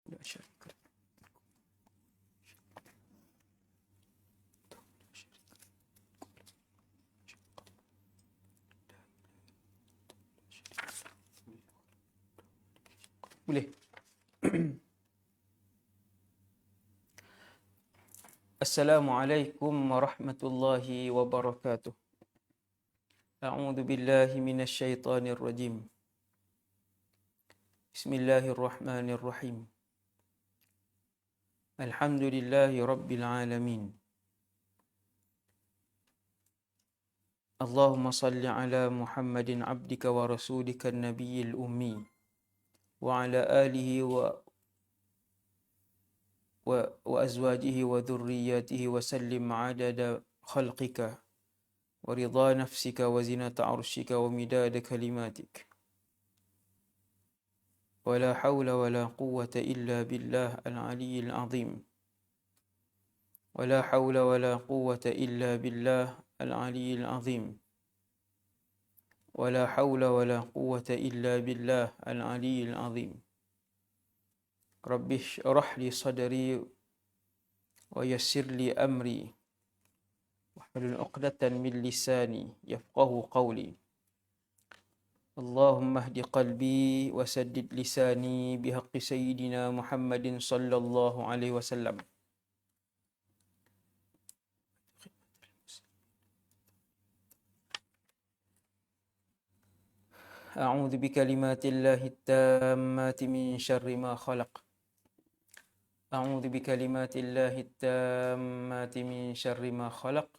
لا شريك له. Boleh. Assalamualaikum warahmatullahi wabarakatuh. A'udzu billahi minasyaitonir rajim. Bismillahirrahmanirrahim. Alhamdulillahi rabbil alamin. Allahumma salli ala Muhammadin abdika wa rasulika an-nabiyil ummi wa ala alihi wa azwajihi wa dhurriyyatihi wa sallim adada khalqika wa ridha nafsika wa zinata arshika wa midada kalimatik. ولا حول ولا قوة إلا بالله العلي العظيم. ولا حول ولا قوة إلا بالله العلي العظيم. ولا حول ولا قوة إلا بالله العلي العظيم. رب اشرح لي صدري ويسر لي أمري واحلل عقدة من لساني يفقه قولي. اللهم اهد قلبي وسدد لساني بحق سيدنا محمد صلى الله عليه وسلم. أعوذ بكلمات الله التامات من شر ما خلق. أعوذ بكلمات الله التامات من شر ما خلق.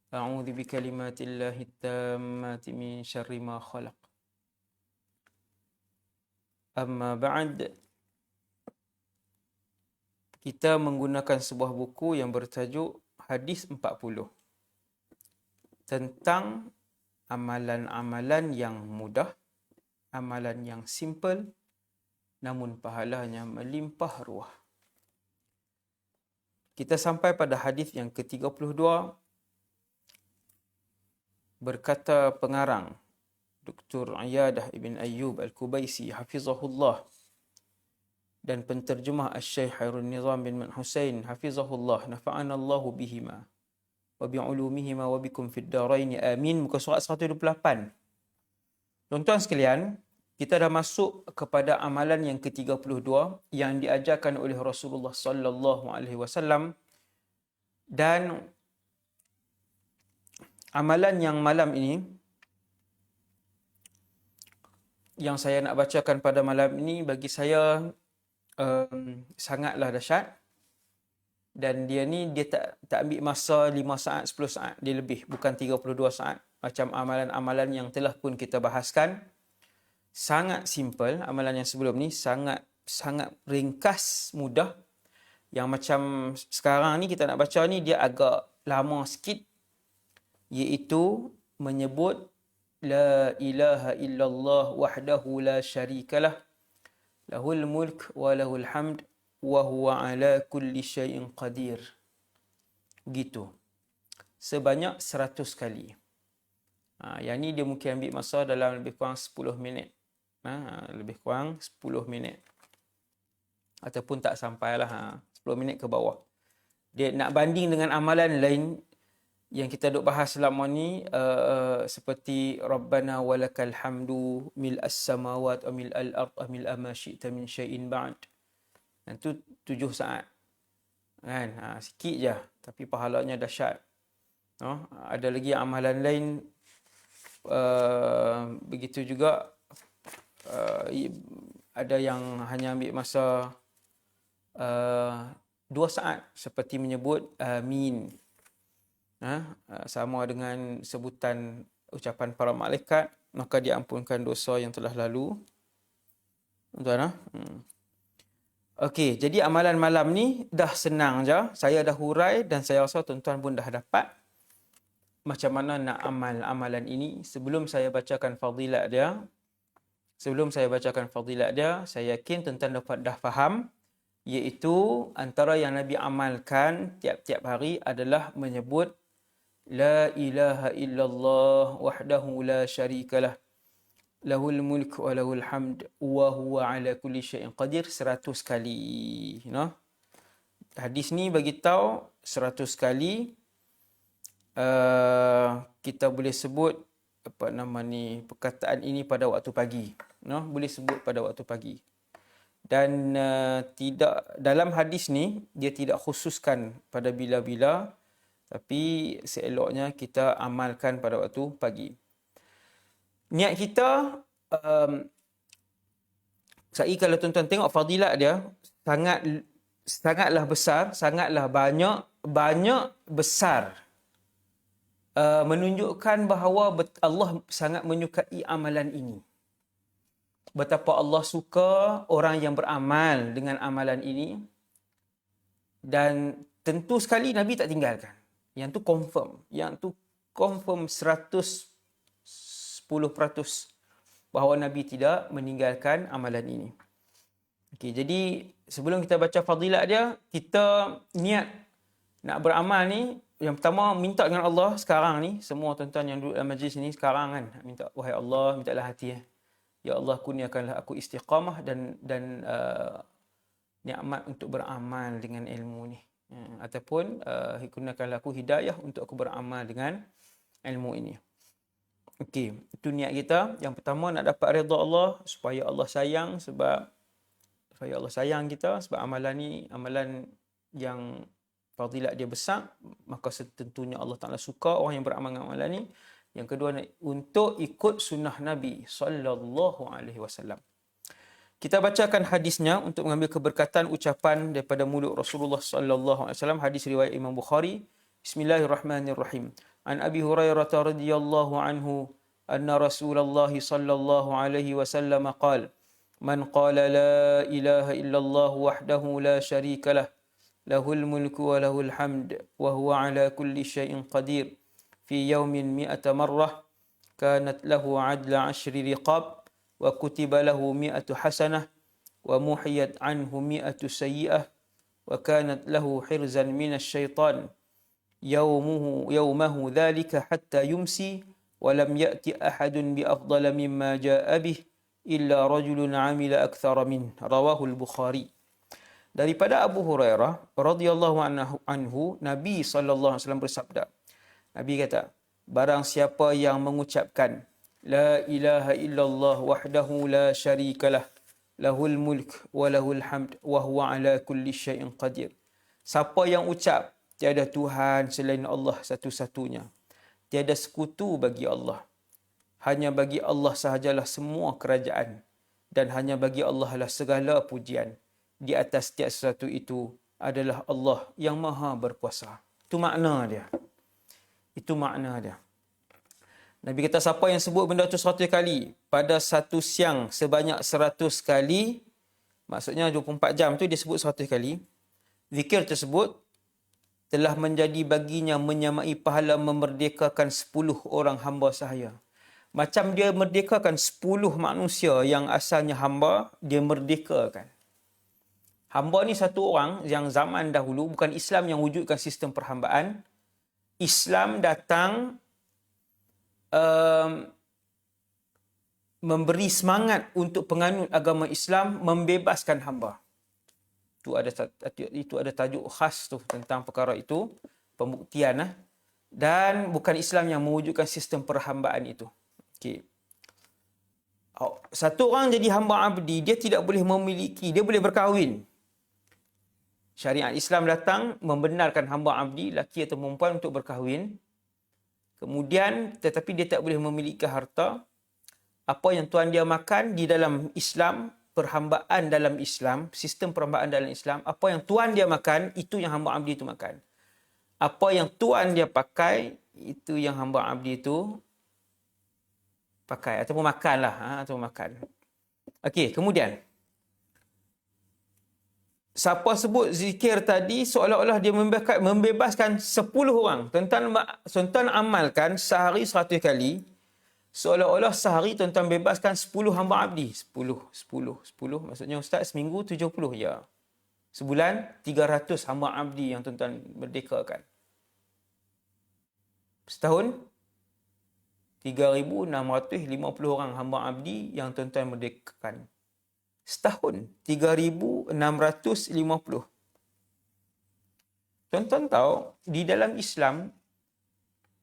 أعوذ بكلمات الله التامات من شر ما خلق. Amma ba'd. Kita menggunakan sebuah buku yang bertajuk Hadis 40 tentang amalan-amalan yang mudah, amalan yang simple namun pahalanya melimpah ruah. Kita sampai pada hadis yang ke-32. Berkata pengarang Dr. Iyadah Ibn Ayyub Al-Kubaisi hafizahullah dan penterjemah Asy-Syaikh Khairun Nizam bin Husain hafizahullah, nafa'ana Allahu bihima wa bi'ulumihima wa bikum fid darain amin. Muka surat 128. Tuan-tuan sekalian, kita dah masuk kepada amalan yang ke-32 yang diajarkan oleh Rasulullah sallallahu alaihi wasallam, dan amalan yang malam ini yang saya nak bacakan pada malam ini bagi saya sangatlah dahsyat, dan dia tak ambil masa 5 saat 10 saat, dia lebih, bukan 32 saat macam amalan-amalan yang telah pun kita bahaskan. Sangat simple amalan yang sebelum ni, sangat ringkas, mudah. Yang macam sekarang ni kita nak baca ni dia agak lama sikit, iaitu menyebut la ilaha illallah wahdahu la syarikalah lahul mulk wa lahul hamd wa huwa ala kulli syai'in qadir. Begitu. Sebanyak 100 kali. Yang ni dia mungkin ambil masa dalam lebih kurang 10 minit. Lebih kurang 10 minit. Ataupun tak sampailah 10 minit ke bawah. Dia nak banding dengan amalan lain yang kita duk bahas selama ni, seperti Rabbana walakal hamdu mil'as samawat wa mil'al ard wa mil'a ma syi'ta min syai'in ba'd. Itu 7 saat. Kan? Sikit je, tapi pahalanya dahsyat. Ada lagi amalan lain, begitu juga, ada yang hanya ambil masa 2 saat, seperti menyebut amin. Sama dengan sebutan ucapan para malaikat, maka diampunkan dosa yang telah lalu. Tuan-tuan, okey, jadi amalan malam ni dah senang je. Saya dah hurai dan saya rasa tuan-tuan pun dah dapat macam mana nak amal amalan ini. Sebelum saya bacakan fadilat dia, saya yakin tuan-tuan dah faham, iaitu antara yang Nabi amalkan tiap-tiap hari adalah menyebut la ilaha illallah wahdahu la syarikalah lahul mulk wa lahul hamd wa huwa ala kulli syai'in qadir 100 kali. Hadis ni bagi tahu 100 kali kita boleh sebut perkataan ini pada waktu pagi. Boleh sebut pada waktu pagi. Dan tidak dalam hadis ni dia tidak khususkan pada bila-bila, tapi seeloknya kita amalkan pada waktu pagi. Niat kita saya kalau tuan-tuan tengok fadilat dia sangatlah besar, sangatlah banyak besar, menunjukkan bahawa Allah sangat menyukai amalan ini. Betapa Allah suka orang yang beramal dengan amalan ini, dan tentu sekali Nabi tak tinggalkan. Yang tu confirm 110% bahawa Nabi tidak meninggalkan amalan ini. Okey, jadi sebelum kita baca fadilat dia, kita niat nak beramal ni, yang pertama minta dengan Allah sekarang ni, semua tuan-tuan yang duduk dalam majlis ni sekarang kan, minta, wahai Allah, mintalah hati ya Allah, kurniakanlah aku istiqamah dan nikmat untuk beramal dengan ilmu ni, ataupun kurniakanlah aku hidayah untuk aku beramal dengan ilmu ini. Okey, itu niat kita. Yang pertama nak dapat redha Allah, supaya Allah sayang, supaya Allah sayang kita, sebab amalan ni amalan yang fadilat dia besar, maka tentunya Allah Ta'ala suka orang yang beramal dengan amalan ni. Yang kedua, untuk ikut sunnah Nabi sallallahu alaihi wasallam. Kita bacakan hadisnya untuk mengambil keberkatan ucapan daripada mulut Rasulullah sallallahu alaihi wasallam. Hadis riwayat Imam Bukhari. Bismillahirrahmanirrahim. An Abi Hurairah radhiyallahu anhu anna Rasulullah sallallahu alaihi wasallam qala: Man qala la ilaha illallah wahdahu la syarika lah, lahul mulku wa lahul hamd wa huwa ala kulli syai'in qadir. في يوم 100 مرة كانت له عدل 10 رقاب وكتب له 100 حسنة ومحيت عنه 100 سيئة وكانت له حرزا من الشيطان يومه ذلك حتى يمسي ولم يأتي أحد بأفضل مما جاء به إلا رجل عمل أكثر منه. رواه البخاري. Daripada Abu Hurairah radhiyallahu anhu, Nabi sallallahu alaihi wasallam bersabda, Nabi kata, barang siapa yang mengucapkan la ilaha illallah wahdahu la syarikalah, lahul mulk wa lahul hamd wa huwa ala kulli syai'in qadir. Siapa yang ucap tiada Tuhan selain Allah satu-satunya, tiada sekutu bagi Allah, hanya bagi Allah sahajalah semua kerajaan, dan hanya bagi Allah lah segala pujian, di atas tiap sesuatu itu adalah Allah yang maha berkuasa. Itu makna dia. Itu makna dia. Nabi kata, siapa yang sebut benda tu 100 kali pada satu siang sebanyak 100 kali, maksudnya 24 jam tu dia sebut 100 kali, zikir tersebut telah menjadi baginya menyamai pahala memerdekakan 10 orang hamba sahaya. Macam dia merdekakan 10 manusia yang asalnya hamba, dia merdekakan. Hamba ni satu orang yang zaman dahulu, bukan Islam yang wujudkan sistem perhambaan. Islam datang memberi semangat untuk penganut agama Islam membebaskan hamba. Itu ada tajuk khas tu tentang perkara itu, pembuktian. Dan bukan Islam yang mewujudkan sistem perhambaan itu. Okay. Satu orang jadi hamba abdi, dia tidak boleh memiliki, dia boleh berkahwin. Syariat Islam datang membenarkan hamba abdi, lelaki atau perempuan, untuk berkahwin. Kemudian, tetapi dia tak boleh memiliki harta. Apa yang tuan dia makan di dalam Islam, perhambaan dalam Islam, sistem perhambaan dalam Islam, apa yang tuan dia makan, itu yang hamba abdi itu makan. Apa yang tuan dia pakai, itu yang hamba abdi itu pakai. Ataupun makanlah. Ataupun makan. Okey, kemudian. Siapa sebut zikir tadi seolah-olah dia membebaskan 10 orang. Tuan-tuan amalkan sehari 100 kali. Seolah-olah sehari tuan-tuan bebaskan 10 hamba abdi. 10. Maksudnya Ustaz, seminggu 70. Ya. Sebulan 300 hamba abdi yang tuan-tuan merdekakan. Setahun 3,650 orang hamba abdi yang tuan-tuan merdekakan. Setahun 3,650. Tuan-tuan tahu, di dalam Islam,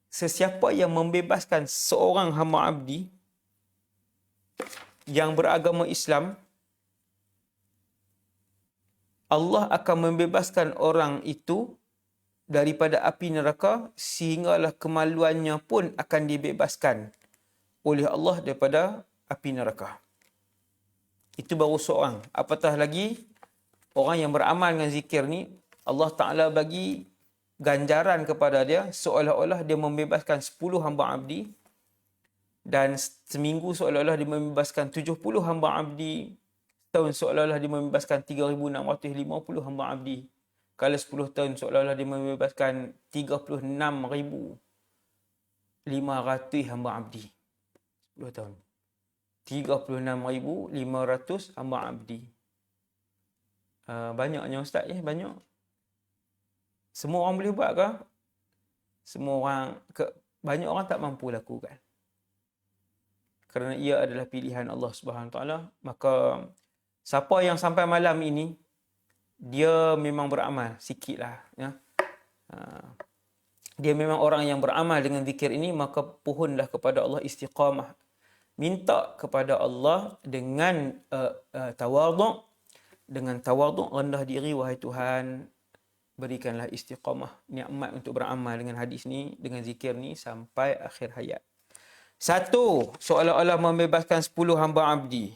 sesiapa yang membebaskan seorang hamba abdi yang beragama Islam, Allah akan membebaskan orang itu daripada api neraka sehinggalah kemaluannya pun akan dibebaskan oleh Allah daripada api neraka. Itu baru seorang. Apatah lagi orang yang beramal dengan zikir ni, Allah Ta'ala bagi ganjaran kepada dia seolah-olah dia membebaskan 10 hamba abdi, dan seminggu seolah-olah dia membebaskan 70 hamba abdi, setahun seolah-olah dia membebaskan 3,650 hamba abdi. Kalau 10 tahun seolah-olah dia membebaskan 36,500 hamba abdi. 10 tahun. 36,500 hamba abdi. Banyaknya Ustaz ya, banyak. Semua orang boleh buat ke? Semua orang, banyak orang tak mampu lakukan. Kerana ia adalah pilihan Allah Subhanahu Wa Taala. Maka siapa yang sampai malam ini, dia memang beramal sikit lah. Ya. Dia memang orang yang beramal dengan zikir ini, maka pohonlah kepada Allah istiqamah. Minta kepada Allah dengan tawaduk, rendah diri, wahai Tuhan, berikanlah istiqamah, nikmat untuk beramal dengan hadis ni, dengan zikir ni sampai akhir hayat. Satu, seolah-olah membebaskan 10 hamba abdi.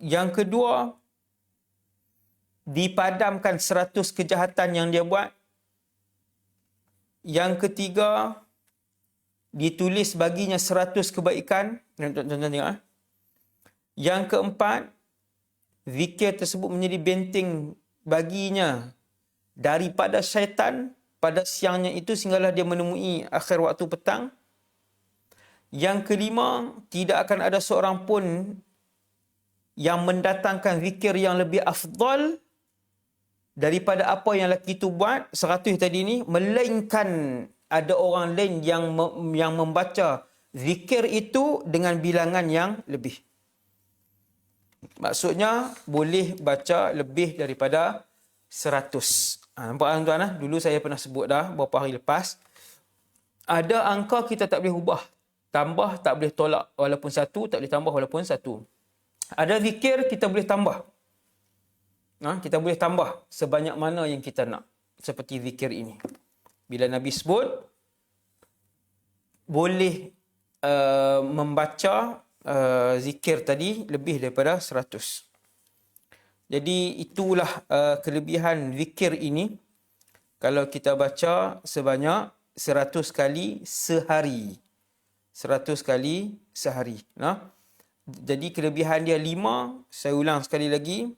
Yang kedua, dipadamkan 100 kejahatan yang dia buat. Yang ketiga, ditulis baginya 100 kebaikan. Tuan-tuan tengok. Yang keempat, zikir tersebut menjadi benteng baginya daripada syaitan pada siangnya itu sehinggalah dia menemui akhir waktu petang. Yang kelima, tidak akan ada seorang pun yang mendatangkan zikir yang lebih afdal daripada apa yang lelaki itu buat, 100 tadi ni, melainkan ada orang lain yang membaca zikir itu dengan bilangan yang lebih. Maksudnya, boleh baca lebih daripada 100. Nampak tuan-tuan? Dulu saya pernah sebut dah beberapa hari lepas. Ada angka kita tak boleh ubah. Tambah tak boleh tolak. Walaupun 1, tak boleh tambah walaupun 1. Ada zikir kita boleh tambah. Kita boleh tambah sebanyak mana yang kita nak. Seperti zikir ini. Bila Nabi sebut, boleh membaca zikir tadi lebih daripada 100. Jadi itulah kelebihan zikir ini. Kalau kita baca sebanyak 100 kali sehari. 100 kali sehari. Jadi kelebihan dia 5. Saya ulang sekali lagi.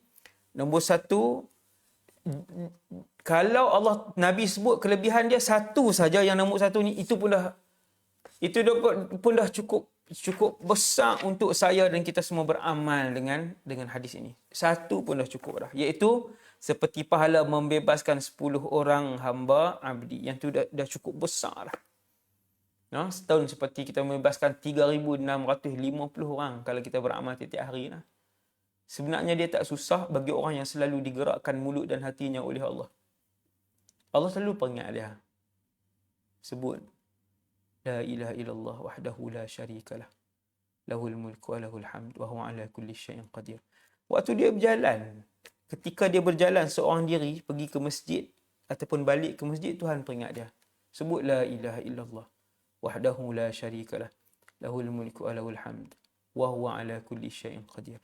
Nombor 1, kalau Nabi sebut kelebihan dia 1 saja, yang nombor 1 ni, itu pun dah cukup besar untuk saya dan kita semua beramal dengan hadis ini. 1 pun dah cukup dah. Iaitu seperti pahala membebaskan 10 orang hamba abdi. Yang tu dah cukup besar dah. Setahun seperti kita membebaskan 3,650 orang kalau kita beramal tiap-tiap hari. Sebenarnya dia tak susah bagi orang yang selalu digerakkan mulut dan hatinya oleh Allah. Allah selalu peringat dia. Sebut. La ilaha illallah wahdahu la syarikalah. Lahul mulku wa lahul hamd wa huwa ala kulli syai'in qadir. Waktu dia berjalan, ketika dia berjalan seorang diri pergi ke masjid ataupun balik ke masjid, Tuhan peringat dia. Sebut la ilaha illallah wahdahu la syarikalah. Lahul mulku wa lahul hamd wa huwa ala kulli syai'in qadir.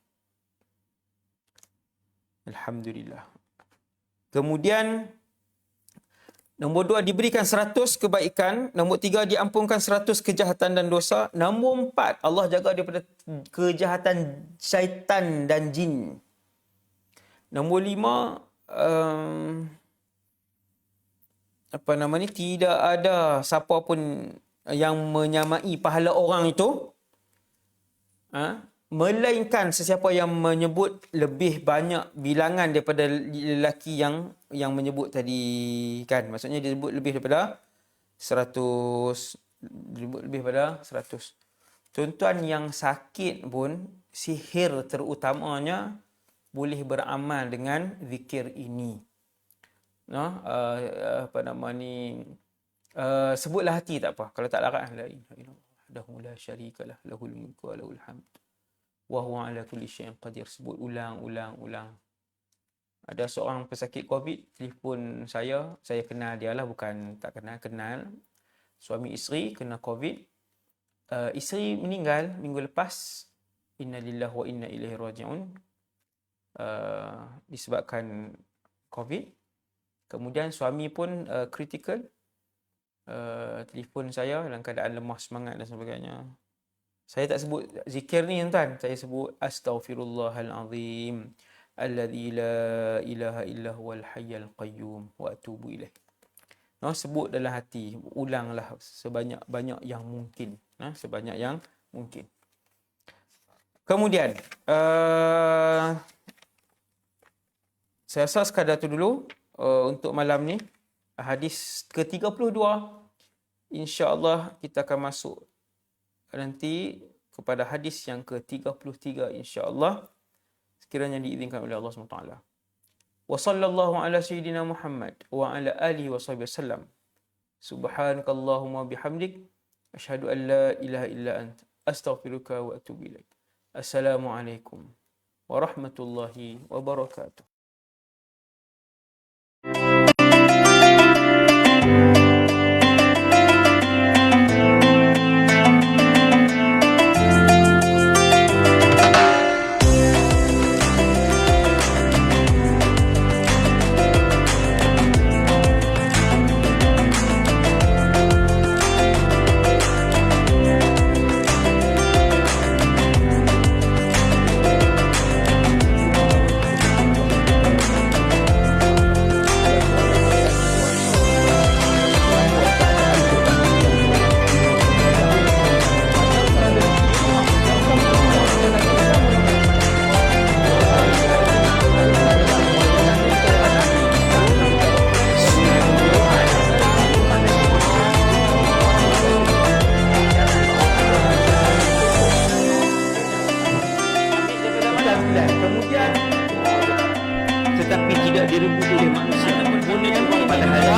Alhamdulillah. Kemudian nombor 2, diberikan 100 kebaikan. Nombor 3, diampunkan 100 kejahatan dan dosa. Nombor 4, Allah jaga daripada kejahatan syaitan dan jin. Nombor 5, tidak ada siapa pun yang menyamai pahala orang itu, melainkan sesiapa yang menyebut lebih banyak bilangan daripada lelaki yang menyebut tadi kan. Maksudnya dia sebut lebih daripada 100, lebih pada 100. Tuan-tuan yang sakit pun, sihir terutamanya, boleh beramal dengan zikir ini. Apa nama ni, sebutlah hati tak apa. Kalau tak larat, la ilaha illallah wahdahu la syarikalah lahul mulku wa lahul hamd wa huwa ala kulli syai'in qadir. Sebut ulang. Ada seorang pesakit COVID telefon saya kenal dia lah, bukan tak kenal. Suami isteri kena COVID. Isteri meninggal minggu lepas. Inna lillahi wa inna ilaihi raji'un. Disebabkan COVID. Kemudian suami pun critical. Telefon saya dalam keadaan lemah semangat dan sebagainya. Saya tak sebut zikir ni tuan, saya sebut astaghfirullahalazim alladzi la ilaha illa huwal hayyul qayyum wa atubu ilaih. Sebut dalam hati, ulanglah sebanyak-banyak yang mungkin, sebanyak yang mungkin. Kemudian saya rasa sekadar tu dulu untuk malam ni. Hadis ke-32, insya-Allah kita akan masuk nanti kepada hadis yang ke-33 insya-Allah, sekiranya diizinkan oleh Allah SWT. Wa sallallahu ala sayyidina Muhammad wa ala alihi wa sahbihi wasallam. Subhanakallahumma bihamdik asyhadu an la ilaha illa anta astaghfiruka wa atubu ilaik. Assalamualaikum warahmatullahi wabarakatuh. Kemudian tetapi tidak direbut oleh manusia, menggunakan pada hari